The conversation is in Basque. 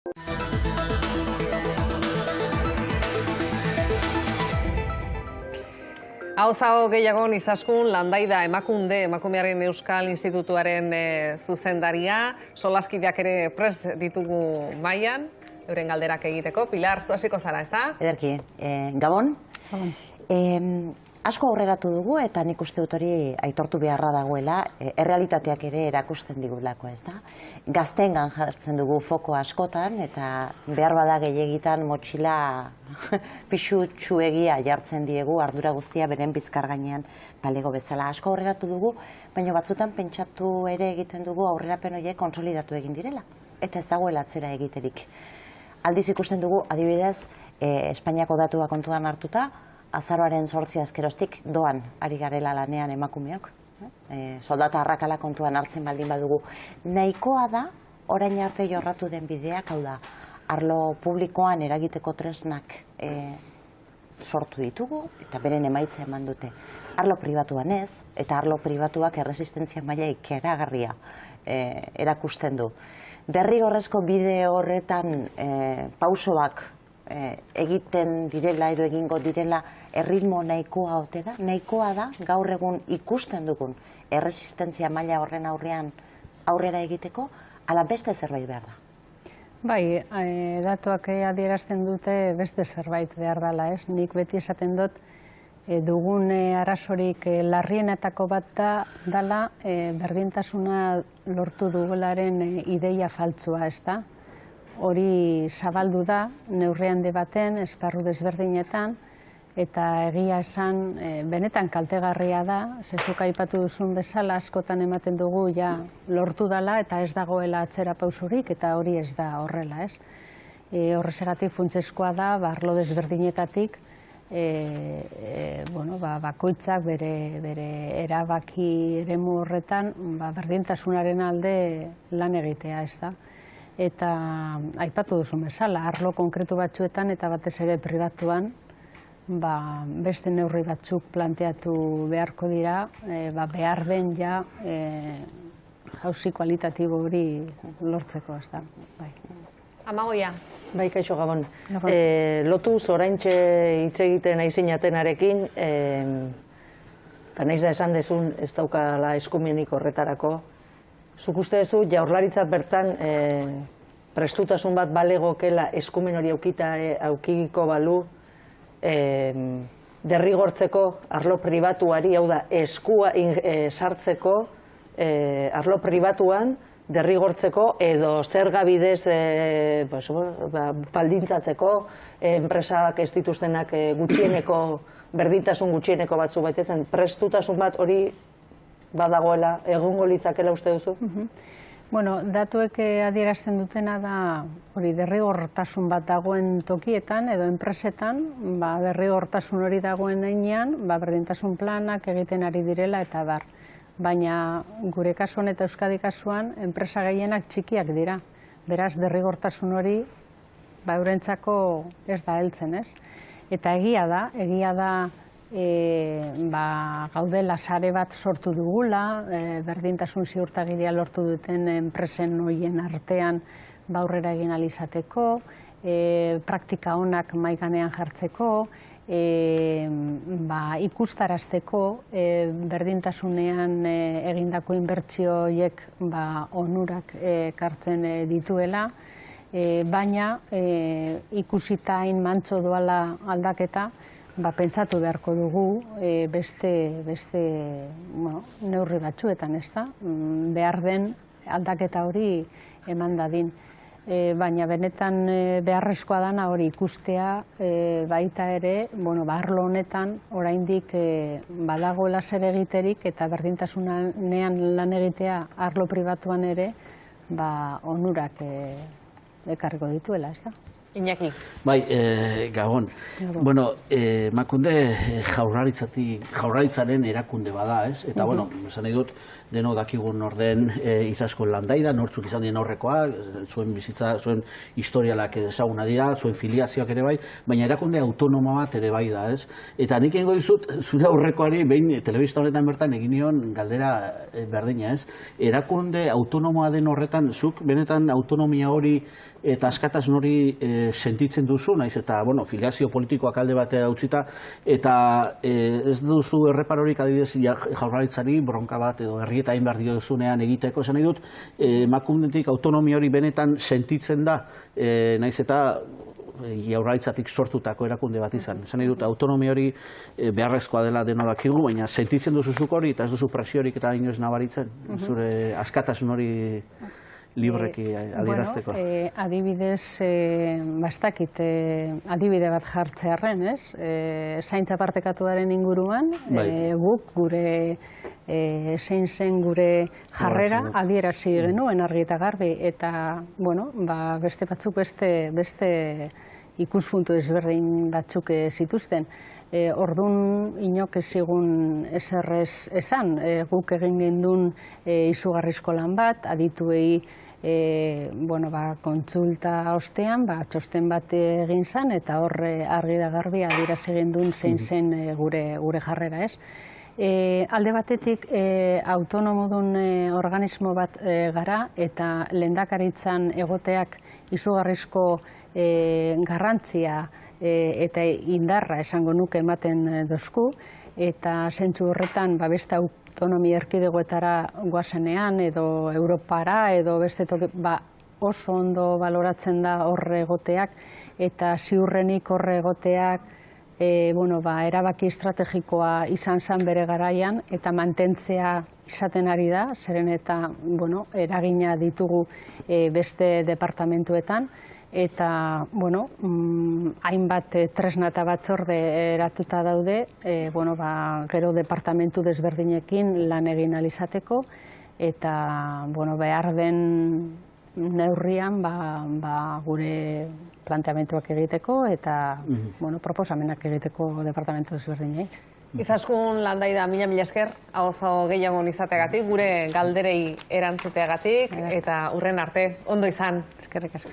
Hau gehiago Izaskun Landaida Emakunde, Emakumearen Euskal Institutuaren zuzendaria, solaskideak ere prest ditugu mailan, euren galderak egiteko. Pilar, zu hasiko zara, ezta? Ederki, Gabon. Asko aurreratu dugu eta nik uste dut hori aitortu beharra dagoela, errealitateak ere erakusten digulako, ezta? Gazteengan jartzen dugu foko askotan eta behar bada gehiegitan motxila pixutsuegia jartzen diegu ardura guztia beren bizkar gainean balego bezala. Asko aurreratu dugu, baina batzutan pentsatu ere egiten dugu aurrerapen horiek kontsolidatu egin direla. Eta ez dagoela atzera egiterik. Aldiz ikusten dugu, adibidez, Espainiako datua kontuan hartuta, azaroaren 8 askeroztik doan ari garela lanean emakumeok. Soldata arrakala kontuan hartzen baldin badugu. Nahikoa da, orain arte jorratu den bideak, hau da, arlo publikoan eragiteko tresnak sortu ditugu, eta beren emaitza eman dute. Arlo pribatuan ez, eta arlo pribatuak erresistentzia maila ikeragarria erakusten du. Derrigorrezko bide horretan pausoak egiten direla edo egingo direla erritmo nahikoa ote da? Nahikoa da gaur egun ikusten dugun erresistentzia maila horren aurrean aurrera egiteko, ala beste zerbait behar da? Bai, datuak adierazten dute beste zerbait behar dela, ez? Nik beti esaten dut dugun arazorik larrienetako bat dela berdintasuna lortu dugularen ideia faltsua, ez da? Hori zabaldu da, neurri handi baten, esparru desberdinetan, eta egia esan benetan kaltegarria da, zezuk aipatu duzun bezala askotan ematen dugu ja lortu dela eta ez dagoela atzera pausurik, eta hori ez da horrela, ez? Horrezegatik funtsezkoa da, arlo desberdinetatik, bakoitzak bere erabaki eremu horretan berdintasunaren alde lan egitea, ez da? Eta aipatu duzun bezala, arlo konkretu batzuetan eta batez ere pribatuan beste neurri batzuk planteatu beharko dira, behar den ja jauzi kualitatibo hori lortzeko, ez da. Amagoia. Bai, kaixo Gabon. Lotuz oraintxe hitz egiten aizinatenarekin, eta nahiz da esan dezun ez daukala eskumenik horretarako, zuk uste duzu, Jaurlaritzak bertan prestutasun bat balegokela eskumen hori aukiko balu derrigortzeko arlo pribatuari, hau da, eskua sartzeko arlo pribatuan derrigortzeko edo zerga bidez baldintzatzeko enpresak ez dituztenak gutxieneko, berdintasun gutxieneko batzu baitezen, prestutasun bat hori badagoela, egongo litzakela uste duzu? Bueno, datuek adierazten dutena da hori derrigortasun bat dagoen tokietan edo enpresetan, derrigortasun hori dagoen heinean, berdintasun planak egiten ari direla eta bar. Baina gure kasuan eta Euskadi kasuan enpresa gehienak txikiak dira. Beraz, derrigortasun hori eurentzako ez da heltzen, ez? Eta egia da gaudela sare bat sortu dugula, berdintasun ziurtagiria lortu duten enpresen horien artean aurrera egin ahal izateko, praktika onak mahaiganean jartzeko, ikustarazteko berdintasunean egindako inbertsio horiek onurak ekartzen dituela, baina ikusita hain mantso doala aldaketa, pentsatu beharko dugu beste neurri batzuetan, ez da? Behar den aldaketa hori eman dadin. Baina benetan beharrezkoa dana hori ikustea baita ere, arlo honetan oraindik badagoela zer egiterik eta berdintasunean lan egitea arlo pribatuan ere onurak ekarriko dituela, ez da? Iñaki. Bai, Gabon. Bueno, Emakunde Jaurlaritzaren erakunde bada, ez? Eta, esan nahi dut, deno dakigun orden Izaskun Landaida, nortzuk izan dien aurrekoa, zuen bizitza, zuen historialak ezaguna dira, zuen filiazioak ere bai, baina erakunde autonomo bat ere bai da, ez? Eta nik egingo dizut, zure aurrekoari, behin telebista honetan bertan egin nion galdera berdina, ez? Erakunde autonomoa den horretan, zuk benetan autonomia hori eta askatasun hori sentitzen duzu, naiz eta, bueno, filiazio politikoak alde batea utzita, eta ez duzu erreparorik adibidez Jaurlaritzari bronka bat edo herrieta egin behar diozunean egiteko, esan nahi dut, emakundetik autonomia hori benetan sentitzen da, naiz eta Jaurlaritzatik sortutako erakunde bat izan. Esan nahi dut, autonomia hori beharrezkoa dela dena dakigu, baina sentitzen duzuzuk hori eta ez duzu presiorik eta inoiz nabaritzen, zure askatasun hori libreki adierazteko. Adibidez, bastakit, adibide bat jartzearren, ez? Zaintza partekatuaren inguruan, guk gure zein zen gure jarrera adierazi genuen argi eta garbi, eta, bueno, beste batzuk beste ikuspuntu ezberdin batzuk zituzten. Orduan inok ez zigun eserrez esan, guk egin gendun izugarrizko lan bat, adituei kontsulta ostean, txosten bat egin zen, eta horre argi da garbi adierazi gendun zein zen gure jarrera, ez? Alde batetik autonomodun organismo bat gara, eta lehendakaritzan egoteak izugarrizko garrantzia eta indarra esango nuke ematen dozku, eta zentzu horretan beste autonomia erkidegoetara goazenean edo Europara edo beste oso ondo baloratzen da horre egoteak, eta ziurrenik horre egoteak erabaki estrategikoa izan zen bere garaian eta mantentzea izaten ari da, zeren eta eragina ditugu beste departamentuetan, eta hainbat tresna eta batzorde eratuta daude gero departamentu desberdinekin lan egin ahal izateko, eta behar den neurrian gure planteamentuak egiteko eta proposamenak egiteko departamentu desberdinei. Izaskun Landaida, mila esker, hau gehiago izateagatik, gure galderei erantzuteagatik, eta hurren arte, ondo izan. Eskerrik asko.